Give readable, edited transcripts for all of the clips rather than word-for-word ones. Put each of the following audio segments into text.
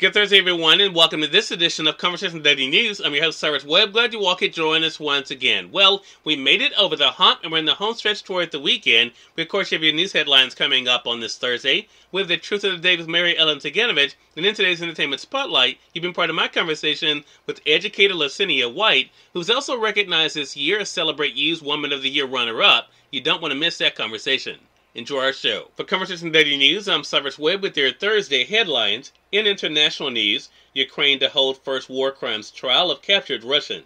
Good Thursday, everyone, and welcome to this edition of Conversation Daily News. I'm your host, Cyrus Webb. Glad you all could join us once again. Well, we made it over the hump, and we're in the home stretch toward the weekend. We, of course, have your news headlines coming up on this Thursday. We have the Truth of the Day with Mary Ellen Ciganovich, and in today's Entertainment Spotlight, you've been part of my conversation with Educator Larcenia White, who's also recognized this year as Celebrate You's Woman of the Year runner-up. You don't want to miss that conversation. Enjoy our show. For Conversation Daily News, I'm Cyrus Webb with your Thursday headlines. In international news, Ukraine to hold first war crimes trial of captured Russian.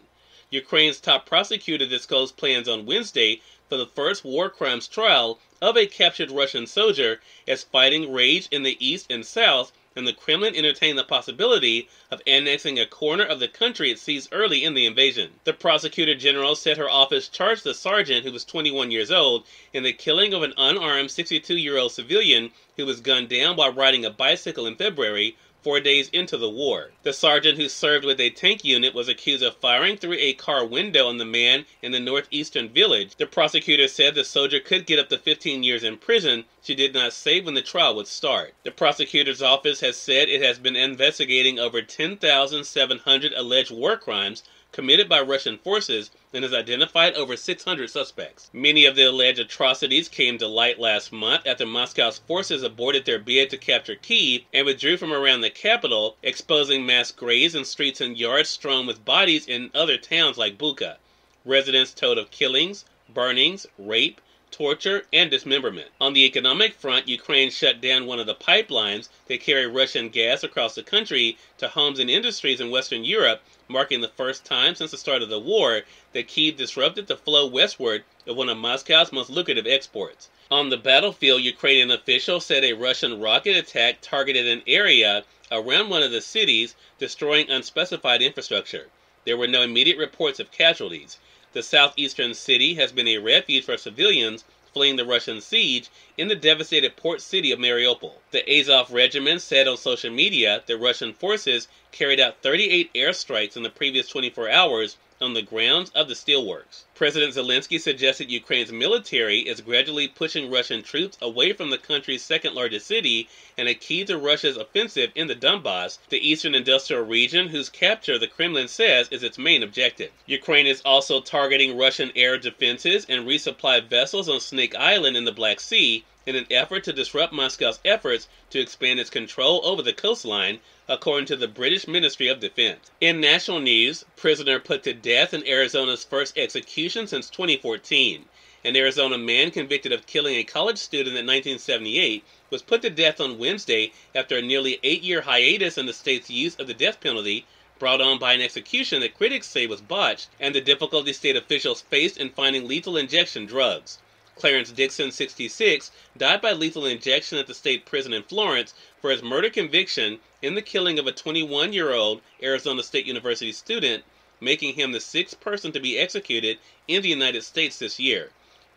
Ukraine's top prosecutor disclosed plans on Wednesday for the first war crimes trial of a captured Russian soldier as fighting raged in the east and south, and the Kremlin entertained the possibility of annexing a corner of the country it seized early in the invasion. The prosecutor general said her office charged the sergeant, who was 21 years old, in the killing of an unarmed 62-year-old civilian who was gunned down while riding a bicycle in February, 4 days into the war. The sergeant, who served with a tank unit, was accused of firing through a car window on the man in the northeastern village. The prosecutor said the soldier could get up to 15 years in prison. She did not say when the trial would start. The prosecutor's office has said it has been investigating over 10,700 alleged war crimes committed by Russian forces and has identified over 600 suspects. Many of the alleged atrocities came to light last month after Moscow's forces aborted their bid to capture Kyiv and withdrew from around the capital, exposing mass graves and streets and yards strewn with bodies in other towns like Bucha. Residents told of killings, burnings, rape, torture, and dismemberment. On the economic front, Ukraine shut down one of the pipelines that carry Russian gas across the country to homes and industries in Western Europe, marking the first time since the start of the war that Kyiv disrupted the flow westward of one of Moscow's most lucrative exports. On the battlefield, Ukrainian officials said a Russian rocket attack targeted an area around one of the cities, destroying unspecified infrastructure. There were no immediate reports of casualties. The southeastern city has been a refuge for civilians fleeing the Russian siege in the devastated port city of Mariupol. The Azov Regiment said on social media that Russian forces carried out 38 airstrikes in the previous 24 hours on the grounds of the steelworks. President Zelensky suggested Ukraine's military is gradually pushing Russian troops away from the country's second-largest city and a key to Russia's offensive in the Donbass, the eastern industrial region whose capture the Kremlin says is its main objective. Ukraine is also targeting Russian air defenses and resupply vessels on Snake Island in the Black Sea in an effort to disrupt Moscow's efforts to expand its control over the coastline, according to the British Ministry of Defense. In national news, prisoner put to death in Arizona's first execution since 2014. An Arizona man convicted of killing a college student in 1978 was put to death on Wednesday after a nearly 8-year hiatus in the state's use of the death penalty, brought on by an execution that critics say was botched and the difficulty state officials faced in finding lethal injection drugs. Clarence Dixon, 66, died by lethal injection at the state prison in Florence for his murder conviction in the killing of a 21-year-old Arizona State University student, making him the 6th person to be executed in the United States this year.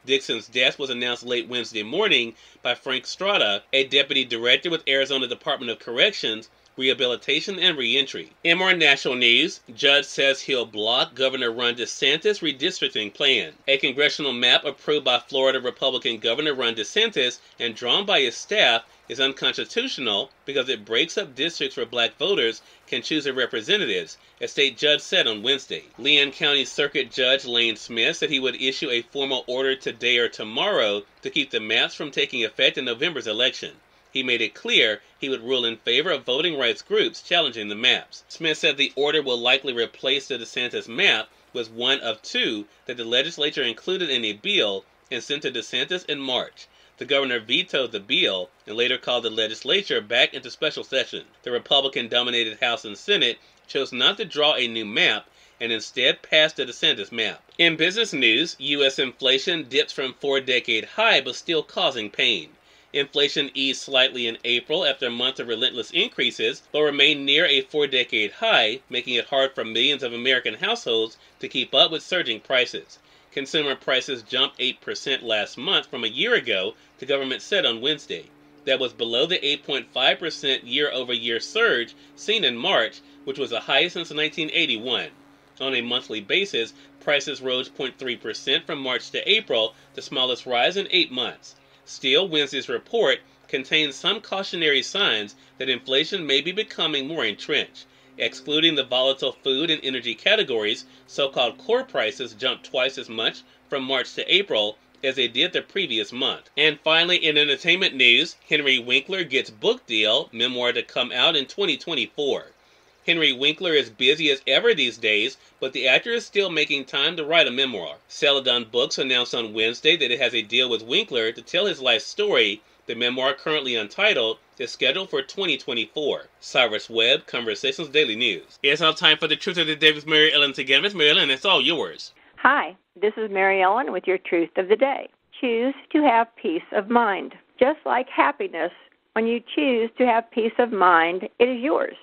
Dixon's death was announced late Wednesday morning by Frank Strada, a deputy director with Arizona Department of Corrections, Rehabilitation and Reentry. In more national news, judge says he'll block Governor Ron DeSantis' redistricting plan. A congressional map approved by Florida Republican Governor Ron DeSantis and drawn by his staff is unconstitutional because it breaks up districts where black voters can choose their representatives, a state judge said on Wednesday. Leon County Circuit Judge Lane Smith said he would issue a formal order today or tomorrow to keep the maps from taking effect in November's election. He made it clear he would rule in favor of voting rights groups challenging the maps. Smith said the order will likely replace the DeSantis map with one of two that the legislature included in a bill and sent to DeSantis in March. The governor vetoed the bill and later called the legislature back into special session. The Republican-dominated House and Senate chose not to draw a new map and instead passed the DeSantis map. In business news, U.S. inflation dips from 4-decade high but still causing pain. Inflation eased slightly in April after a month of relentless increases, but remained near a 4-decade high, making it hard for millions of American households to keep up with surging prices. Consumer prices jumped 8% last month from a year ago, the government said on Wednesday. That was below the 8.5% year-over-year surge seen in March, which was the highest since 1981. On a monthly basis, prices rose 0.3% from March to April, the smallest rise in 8 months. Still, Wednesday's report contains some cautionary signs that inflation may be becoming more entrenched. Excluding the volatile food and energy categories, so-called core prices jumped twice as much from March to April as they did the previous month. And finally, in entertainment news, Henry Winkler gets book deal, memoir to come out in 2024. Henry Winkler is busy as ever these days, but the actor is still making time to write a memoir. Celadon Books announced on Wednesday that it has a deal with Winkler to tell his life story. The memoir, currently untitled, is scheduled for 2024. Cyrus Webb, Conversations Daily News. It's now time for the Truth of the Day with Mary Ellen Ciganovich. Mary Ellen, it's all yours. Hi, this is Mary Ellen with your Truth of the Day. Choose to have peace of mind. Just like happiness, when you choose to have peace of mind, it is yours.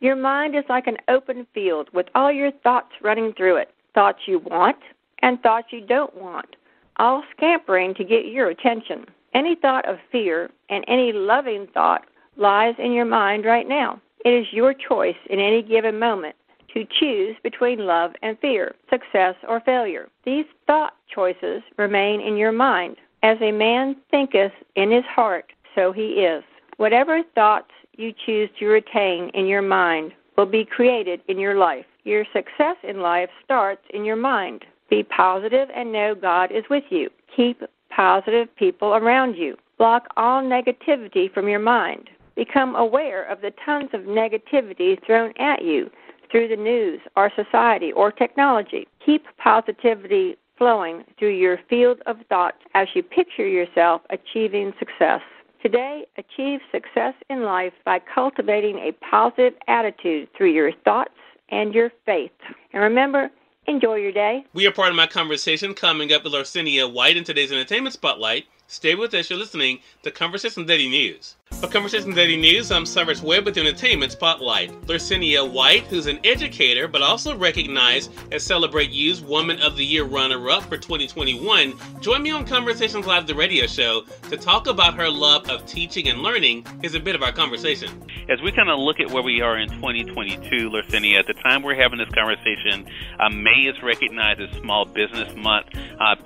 Your mind is like an open field with all your thoughts running through it. Thoughts you want and thoughts you don't want, all scampering to get your attention. Any thought of fear and any loving thought lies in your mind right now. It is your choice in any given moment to choose between love and fear, success or failure. These thought choices remain in your mind. As a man thinketh in his heart, so he is. Whatever thoughts you choose to retain in your mind will be created in your life. Your success in life starts in your mind. Be positive and know God is with you. Keep positive people around you. Block all negativity from your mind. Become aware of the tons of negativity thrown at you through the news, our society, or technology. Keep positivity flowing through your field of thought as you picture yourself achieving success. Today, achieve success in life by cultivating a positive attitude through your thoughts and your faith. And remember, enjoy your day. We are part of my conversation coming up with Larcenia White in today's Entertainment Spotlight. Stay with us. You're listening to Conversation Daily News. For Conversation Daily News, I'm Cyrus Webb with the Entertainment Spotlight. Larcenia White, who's an educator but also recognized as Celebrate You's Woman of the Year runner-up for 2021, joined me on Conversations Live, the radio show, to talk about her love of teaching and learning. Is a bit of our conversation. As we kind of look at where we are in 2022, Larcenia, at the time we're having this conversation, May is recognized as Small Business Month.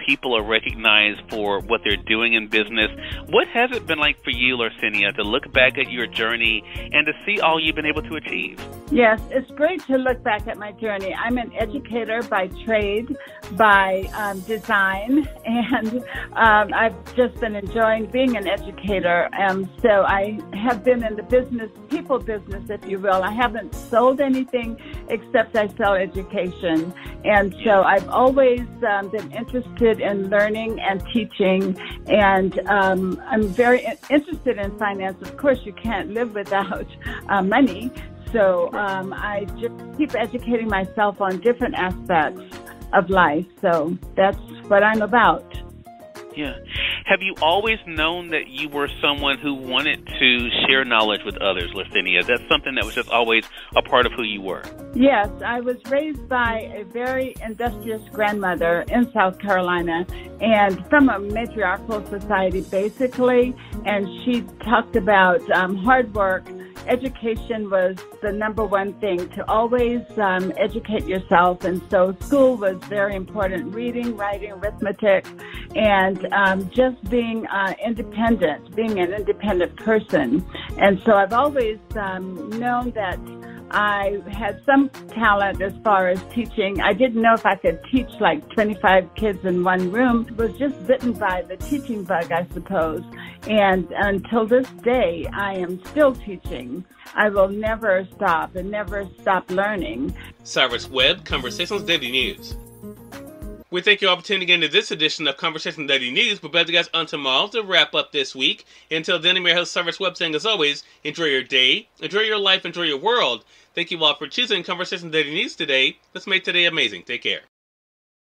People are recognized for what they're doing in business. What has it been like for you, Larcenia, to look back at your journey and to see all you've been able to achieve? Yes, it's great to look back at my journey. I'm an educator by trade, by design, and I've just been enjoying being an educator. So I have been in the business, people business, if you will. I haven't sold anything except I sell education. And so I've always been interested in learning and teaching, and I'm very interested in finance. Of course, you can't live without money. So I just keep educating myself on different aspects of life. So that's what I'm about. Yeah. Have you always known that you were someone who wanted to share knowledge with others, Larcenia? That's something that was just always a part of who you were. Yes, I was raised by a very industrious grandmother in South Carolina, and from a matriarchal society, basically, and she talked about hard work. Education was the number one thing, to always educate yourself. And so school was very important, reading, writing, arithmetic, and just being independent, being an independent person. And so I've always known that I had some talent as far as teaching. I didn't know if I could teach like 25 kids in one room. I was just bitten by the teaching bug, I suppose. And until this day, I am still teaching. I will never stop and never stop learning. Cyrus Webb, Conversations Daily News. We thank you all for tuning in to this edition of Conversation Daily News. We'll be back to you guys on tomorrow to wrap up this week. Until then, I'm your host, Cyrus Webb, saying as always, enjoy your day, enjoy your life, enjoy your world. Thank you all for choosing Conversation Daily News today. Let's make today amazing. Take care.